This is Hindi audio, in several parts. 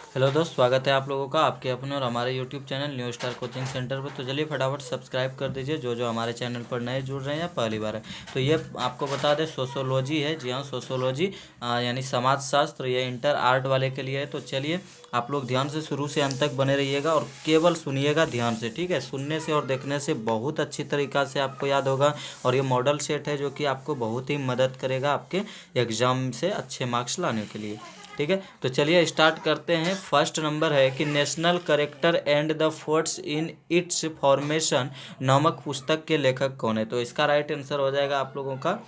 हेलो दोस्त, स्वागत है आप लोगों का आपके अपने और हमारे YouTube channel new star coaching centre पर। तो चलिए फटाफट सब्सक्राइब कर दीजिए जो हमारे चैनल पर नए जुड़ रहे हैं या पहली बार है। तो ये आपको बता दें, सोशोलॉजी है। जी हाँ, सोशोलॉजी यानी समाजशास्त्र, ये इंटर आर्ट वाले के लिए है। तो चलिए आप लोग ध्यान से शुरू से अंत तक बने रहिएगा और केवल सुनिएगा ध्यान से, ठीक है। सुनने से और देखने से बहुत अच्छी तरीक़ा से आपको याद होगा। और ये मॉडल सेट है जो कि आपको बहुत ही मदद करेगा आपके एग्ज़ाम से अच्छे मार्क्स लाने के लिए, ठीक है। तो चलिए स्टार्ट करते हैं। फर्स्ट नंबर है कि national character and the forts in its formation नामक पुस्तक के लेखक कौन है। तो इसका राइट आंसर हो जाएगा आप लोगों का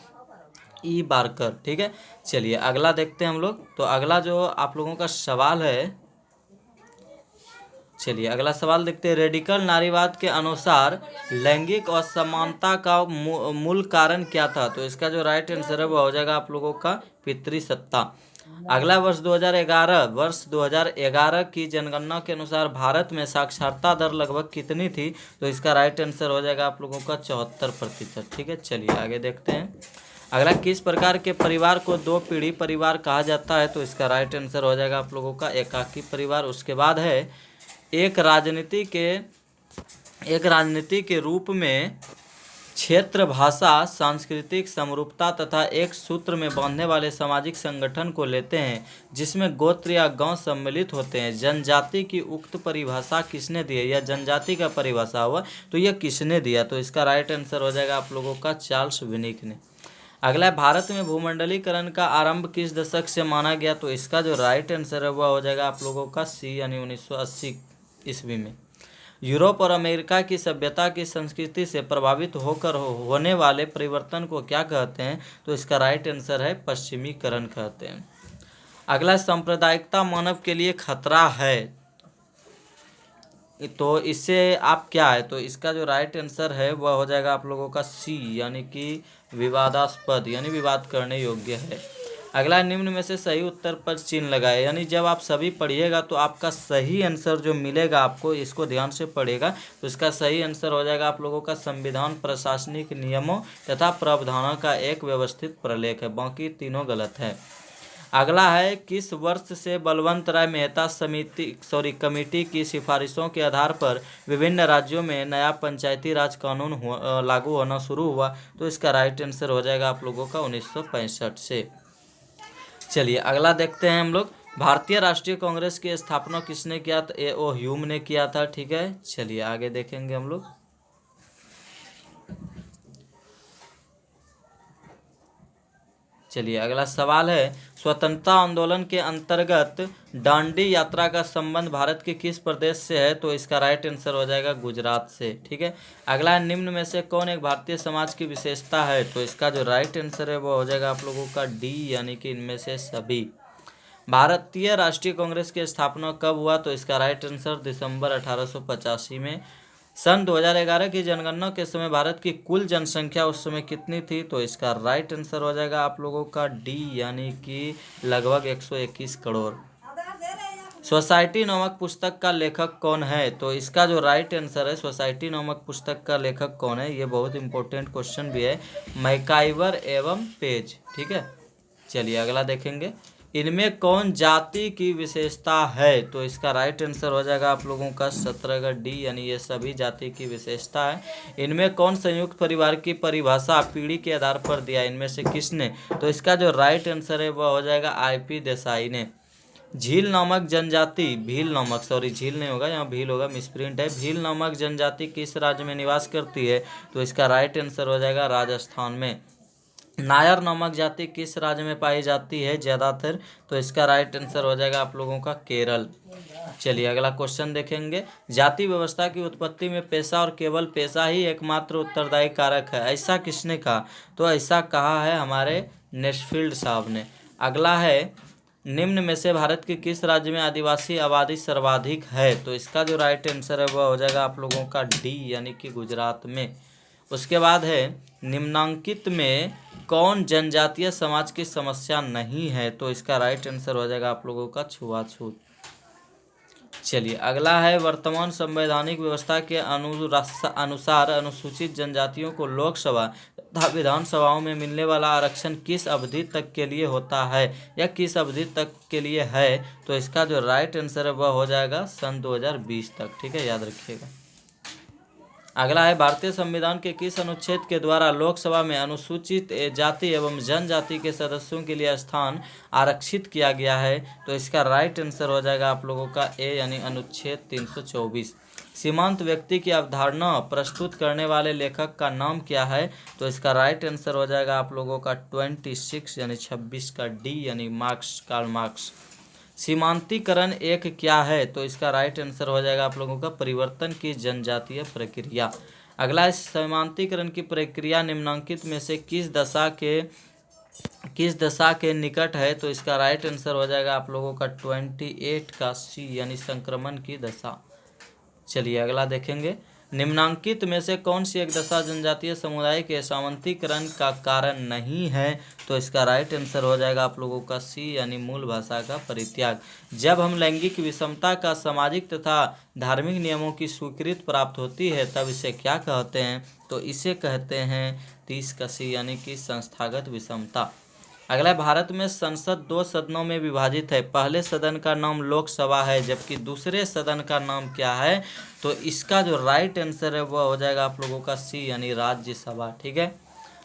ई बार्कर, ठीक है। चलिए अगला देखते हैं हम लोग। तो अगला जो आप लोगों का सवाल है, चलिए अगला सवाल देखते हैं। रेडिकल नारीवाद के अनुसार लैंगिक असमानता का मूल कारण क्या था। तो इसका जो राइट आंसर है वो हो जाएगा आप लोगों का पितृसत्ता। अगला वर्ष 2011 की जनगणना के अनुसार भारत में साक्षरता दर लगभग कितनी थी। तो इसका राइट आंसर हो जाएगा आप लोगों का 74%, ठीक है। चलिए आगे देखते हैं। अगला, किस प्रकार के परिवार को दो पीढ़ी परिवार कहा जाता है। तो इसका राइट आंसर हो जाएगा आप लोगों का एकाकी परिवार। उसके बाद है एक राजनीति के रूप में क्षेत्र, भाषा, सांस्कृतिक समरूपता तथा एक सूत्र में बांधने वाले सामाजिक संगठन को लेते हैं जिसमें गोत्र या गांव सम्मिलित होते हैं। जनजाति की उक्त परिभाषा किसने दी है। यह जनजाति का परिभाषा हुआ, तो यह किसने दिया। तो इसका राइट आंसर हो जाएगा आप लोगों का चार्ल्स विनिक ने। अगला है, भारत में भूमंडलीकरण का आरंभ किस दशक से माना गया। तो इसका जो राइट आंसर है वह हो जाएगा आप लोगों का सी यानी 1980 ईस्वी में। यूरोप और अमेरिका की सभ्यता की संस्कृति से प्रभावित होकर होने वाले परिवर्तन को क्या कहते हैं। तो इसका राइट आंसर है पश्चिमीकरण कहते हैं। अगला, सांप्रदायिकता मानव के लिए खतरा है, तो इससे आप क्या है। तो इसका जो राइट आंसर है वह हो जाएगा आप लोगों का सी यानी कि विवादास्पद यानी विवाद करने योग्य है। अगला, निम्न में से सही उत्तर पर चिन्ह लगाए। यानी जब आप सभी पढ़िएगा तो आपका सही आंसर जो मिलेगा आपको, इसको ध्यान से पढ़ेगा तो इसका सही आंसर हो जाएगा आप लोगों का संविधान प्रशासनिक नियमों तथा प्रावधानों का एक व्यवस्थित प्रलेख है। बाकी तीनों गलत है। अगला है, किस वर्ष से बलवंत राय मेहता कमेटी की सिफारिशों के आधार पर विभिन्न राज्यों में नया पंचायती राज कानून लागू होना शुरू हुआ। तो इसका राइट आंसर हो जाएगा आप लोगों का 1965 से। चलिए अगला देखते हैं हम लोग। भारतीय राष्ट्रीय कांग्रेस की स्थापना किसने किया। तो A.O. ह्यूम ने किया था, ठीक है। चलिए आगे देखेंगे हम लोग। चलिए अगला सवाल है, स्वतंत्रता आंदोलन के अंतर्गत दांडी यात्रा का संबंध भारत के किस प्रदेश से है। तो इसका राइट आंसर हो जाएगा गुजरात से, ठीक है। अगला, निम्न में से कौन एक भारतीय समाज की विशेषता है। तो इसका जो राइट आंसर है वो हो जाएगा आप लोगों का डी यानी कि इनमें से सभी। भारतीय राष्ट्रीय कांग्रेस की स्थापना कब हुआ। तो इसका राइट आंसर दिसंबर 1885 में। सन 2011 की जनगणना के समय भारत की कुल जनसंख्या उस समय कितनी थी। तो इसका राइट आंसर हो जाएगा आप लोगों का डी यानी कि लगभग 121 करोड़। सोसाइटी नामक पुस्तक का लेखक कौन है। तो इसका जो राइट आंसर है, सोसाइटी नामक पुस्तक का लेखक कौन है, ये बहुत इंपॉर्टेंट क्वेश्चन भी है, मैकाइवर एवं पेज, ठीक है। चलिए अगला देखेंगे। इनमें कौन जाति की विशेषता है। तो इसका राइट आंसर हो जाएगा आप लोगों का 17 डी यानी ये सभी जाति की विशेषता है। इनमें कौन संयुक्त परिवार की परिभाषा पीढ़ी के आधार पर दिया, इनमें से किसने। तो इसका जो राइट आंसर है वह हो जाएगा IP देसाई ने। झील नामक जनजाति, झील नहीं होगा, यहाँ भील होगा, मिसप्रिंट है। भील नामक जनजाति किस राज्य में निवास करती है। तो इसका राइट आंसर हो जाएगा राजस्थान में। नायर नामक जाति किस राज्य में पाई जाती है ज़्यादातर। तो इसका राइट आंसर हो जाएगा आप लोगों का केरल। चलिए अगला क्वेश्चन देखेंगे। जाति व्यवस्था की उत्पत्ति में पेशा और केवल पेशा ही एकमात्र उत्तरदायी कारक है, ऐसा किसने कहा। तो ऐसा कहा है हमारे नेस्फील्ड साहब ने। अगला है, निम्न में से भारत के किस राज्य में आदिवासी आबादी सर्वाधिक है। तो इसका जो राइट आंसर है वह हो जाएगा आप लोगों का डी यानी कि गुजरात में। उसके बाद है, निम्नांकित में कौन जनजातीय समाज की समस्या नहीं है। तो इसका राइट आंसर हो जाएगा आप लोगों का छुआछूत। चलिए अगला है, वर्तमान संवैधानिक व्यवस्था के अनुसार अनुसूचित जनजातियों को लोकसभा तथा विधानसभाओं में मिलने वाला आरक्षण किस अवधि तक के लिए होता है या किस अवधि तक के लिए है? तो इसका जो राइट आंसर है वह हो जाएगा सन 2020 तक। ठीक है, याद रखिएगा। अगला है, भारतीय संविधान के किस अनुच्छेद के द्वारा लोकसभा में अनुसूचित जाति एवं जनजाति के सदस्यों के लिए स्थान आरक्षित किया गया है? तो इसका राइट आंसर हो जाएगा आप लोगों का ए यानी अनुच्छेद 324। सीमांत व्यक्ति की अवधारणा प्रस्तुत करने वाले लेखक का नाम क्या है? तो इसका राइट आंसर हो जाएगा आप लोगों का 26 यानी 26 का डी यानी मार्क्स, कार्ल मार्क्स। सीमांतीकरण एक क्या है? तो इसका राइट आंसर हो जाएगा आप लोगों का परिवर्तन की जनजातीय प्रक्रिया। अगला है, सीमांतीकरण की प्रक्रिया निम्नलिखित में से किस दशा के निकट है? तो इसका राइट आंसर हो जाएगा आप लोगों का 28 का सी यानी संक्रमण की दशा। चलिए अगला देखेंगे, निम्नांकित में से कौन सी एक दशा जनजातीय समुदाय के सामंतीकरण का कारण नहीं है? तो इसका राइट आंसर हो जाएगा आप लोगों का सी यानी मूल भाषा का परित्याग। जब हम लैंगिक विषमता का सामाजिक तथा धार्मिक नियमों की स्वीकृति प्राप्त होती है तब इसे क्या कहते हैं? तो इसे कहते हैं 30 का सी यानी कि संस्थागत विषमता। अगला, भारत में संसद 2 सदनों में विभाजित है। पहले सदन का नाम लोकसभा है जबकि दूसरे सदन का नाम क्या है? तो इसका जो राइट आंसर है वह हो जाएगा आप लोगों का सी यानी राज्यसभा। ठीक है,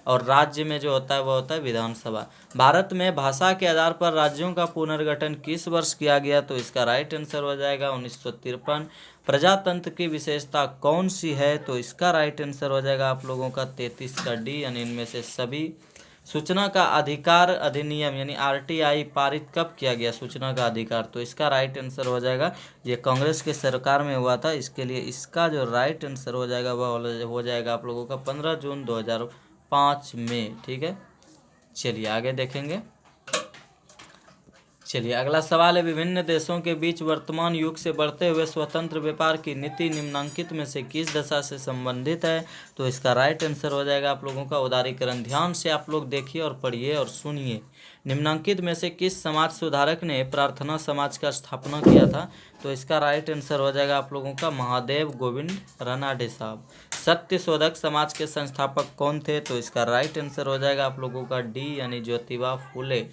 और राज्य में जो होता है वह होता है विधानसभा। भारत में भाषा के आधार पर राज्यों का पुनर्गठन किस वर्ष किया गया? तो इसका राइट आंसर हो जाएगा 1953। प्रजातंत्र की विशेषता कौन सी है? तो इसका राइट आंसर हो जाएगा आप लोगों का 33 का डी यानी इनमें से सभी। सूचना का अधिकार अधिनियम यानी आरटीआई पारित कब किया गया? सूचना का अधिकार, तो इसका राइट आंसर हो जाएगा, ये कांग्रेस के सरकार में हुआ था, इसके लिए इसका जो राइट आंसर हो जाएगा वह हो जाएगा आप लोगों का 15 जून 2005 में। ठीक है, चलिए आगे देखेंगे। चलिए अगला सवाल है, विभिन्न देशों के बीच वर्तमान युग से बढ़ते हुए स्वतंत्र व्यापार की नीति निम्नलिखित में से किस दशा से संबंधित है? तो इसका राइट आंसर हो जाएगा आप लोगों का उदारीकरण। ध्यान से आप लोग देखिए और पढ़िए और सुनिए। निम्नलिखित में से किस समाज सुधारक ने प्रार्थना समाज का स्थापना किया था? तो इसका राइट आंसर हो जाएगा आप लोगों का महादेव गोविंद रानाडे साहब। सत्य शोधक समाज के संस्थापक कौन थे? तो इसका राइट आंसर हो जाएगा आप लोगों का डी यानी ज्योतिबा फूले,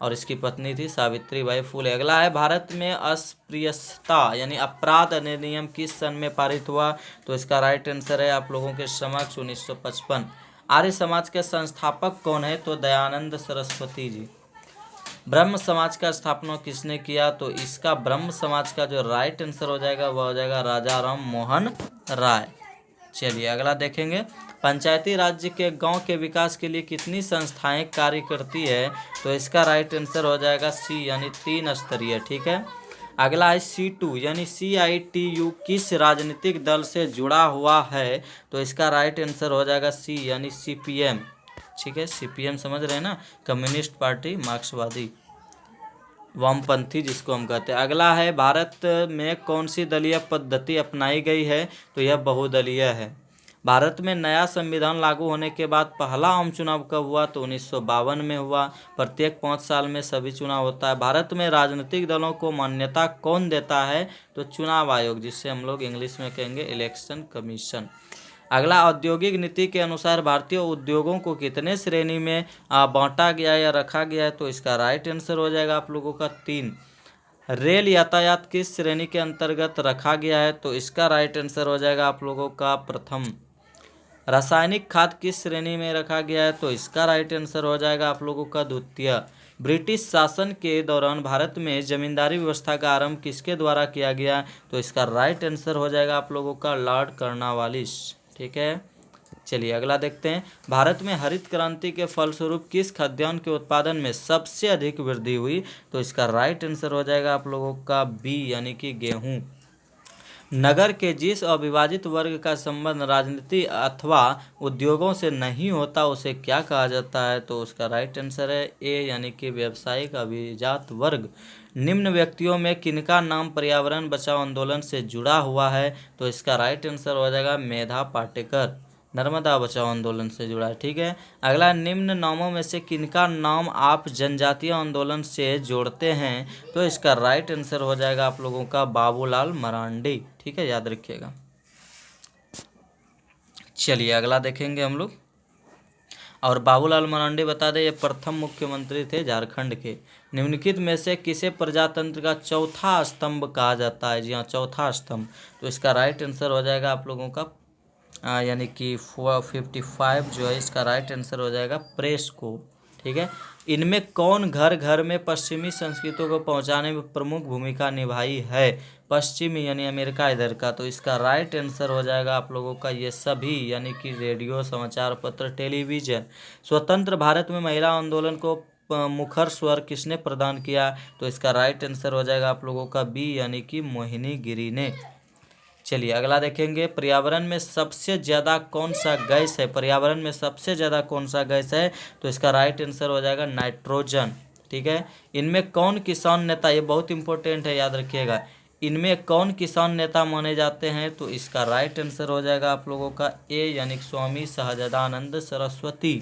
और इसकी पत्नी थी सावित्रीबाई फूले। अगला है, भारत में अस्पृश्यता यानी अपराध अधिनियम किस सन में पारित हुआ? तो इसका राइट आंसर है आप लोगों के समक्ष 1955। आर्य समाज के संस्थापक कौन है? तो दयानंद सरस्वती जी। ब्रह्म समाज का स्थापना किसने किया? तो इसका ब्रह्म समाज का जो राइट आंसर हो जाएगा वह हो जाएगा राजा राम मोहन राय। चलिए अगला देखेंगे, पंचायती राज्य के गांव के विकास के लिए कितनी संस्थाएं कार्य करती है? तो इसका राइट आंसर हो जाएगा सी यानी 3 स्तरीय। ठीक है, अगला है C2 यानी CITU किस राजनीतिक दल से जुड़ा हुआ है? तो इसका राइट आंसर हो जाएगा सी यानी CPM। ठीक है, CPM समझ रहे हैं ना, कम्युनिस्ट पार्टी मार्क्सवादी वामपंथी जिसको हम कहते हैं। अगला है, भारत में कौन सी दलीय पद्धति अपनाई गई है? तो यह बहुदलीय है। भारत में नया संविधान लागू होने के बाद पहला आम चुनाव कब हुआ? तो 1952 में हुआ। प्रत्येक 5 साल में सभी चुनाव होता है। भारत में राजनीतिक दलों को मान्यता कौन देता है? तो चुनाव आयोग, जिससे हम लोग इंग्लिश में कहेंगे इलेक्शन कमीशन। अगला, औद्योगिक नीति के अनुसार भारतीय उद्योगों को कितने श्रेणी में बांटा गया या रखा गया है? तो इसका राइट आंसर हो जाएगा आप लोगों का 3। रेल यातायात किस श्रेणी के अंतर्गत रखा गया है? तो इसका राइट आंसर हो जाएगा आप लोगों का प्रथम। रासायनिक खाद किस श्रेणी में रखा गया है? तो इसका राइट आंसर हो जाएगा आप लोगों का द्वितीय। ब्रिटिश शासन के दौरान भारत में जमींदारी व्यवस्था का आरंभ किसके द्वारा किया गया? तो इसका राइट आंसर हो जाएगा आप लोगों का लॉर्ड कर्नवालिस। ठीक है, चलिए अगला देखते हैं, भारत में हरित क्रांति के फलस्वरूप किस खाद्यान्न के उत्पादन में सबसे अधिक वृद्धि हुई? तो इसका राइट आंसर हो जाएगा आप लोगों का बी यानी कि गेहूं। नगर के जिस अविभाजित वर्ग का संबंध राजनीति अथवा उद्योगों से नहीं होता उसे क्या कहा जाता है? तो उसका राइट आंसर है ए यानी कि व्यावसायिक अभिजात वर्ग। निम्न व्यक्तियों में किनका नाम पर्यावरण बचाओ आंदोलन से जुड़ा हुआ है? तो इसका राइट आंसर हो जाएगा मेधा पाटेकर। नर्मदा बचाओ आंदोलन से जुड़ा है। ठीक है, अगला, निम्न नामों में से किनका नाम आप जनजातीय आंदोलन से जोड़ते हैं? तो इसका राइट आंसर हो जाएगा आप लोगों का बाबूलाल मरांडी। ठीक है, याद रखिएगा। चलिए अगला देखेंगे हम लोग। और बाबूलाल मरांडी बता दें, ये प्रथम मुख्यमंत्री थे झारखंड के। निम्नलिखित में से किसे प्रजातंत्र का चौथा स्तंभ कहा जाता है? जी हाँ, चौथा स्तंभ। तो इसका राइट आंसर हो जाएगा आप लोगों का यानी कि 55 जो है, इसका राइट आंसर हो जाएगा प्रेस को। ठीक है, इनमें कौन घर घर में पश्चिमी संस्कृतियों को पहुंचाने में प्रमुख भूमिका निभाई है? पश्चिमी यानी अमेरिका इधर का। तो इसका राइट आंसर हो जाएगा आप लोगों का ये सभी, यानी कि रेडियो, समाचार पत्र, टेलीविजन। स्वतंत्र भारत में महिला आंदोलन को मुखर स्वर किसने प्रदान किया? तो इसका राइट आंसर हो जाएगा आप लोगों का बी, यानी कि मोहिनी गिरी ने। चलिए अगला देखेंगे, पर्यावरण में सबसे ज़्यादा कौन सा गैस है? पर्यावरण में सबसे ज़्यादा कौन सा गैस है? तो इसका राइट आंसर हो जाएगा नाइट्रोजन। ठीक है, इनमें कौन किसान नेता, ये बहुत इंपॉर्टेंट है, याद रखिएगा, इनमें कौन किसान नेता माने जाते हैं? तो इसका राइट आंसर हो जाएगा आप लोगों का ए, यानी स्वामी सहजानंद सरस्वती।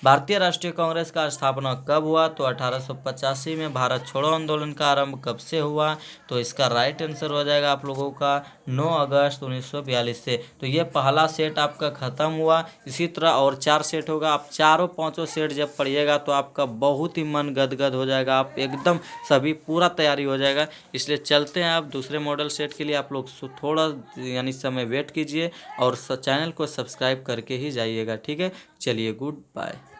भारतीय राष्ट्रीय कांग्रेस का स्थापना कब हुआ? तो 1885 में। भारत छोड़ो आंदोलन का आरंभ कब से हुआ? तो इसका राइट आंसर हो जाएगा आप लोगों का 9 अगस्त 1942 से। तो ये पहला सेट आपका खत्म हुआ। इसी तरह और 4 सेट होगा। आप चारों पांचों सेट जब पढ़िएगा तो आपका बहुत ही मन गदगद हो जाएगा, आप एकदम सभी पूरा तैयारी हो जाएगा। इसलिए चलते हैं आप दूसरे मॉडल सेट के लिए। आप लोग थोड़ा यानी समय वेट कीजिए और चैनल को सब्सक्राइब करके ही जाइएगा। ठीक है, चलिए गुड बाय।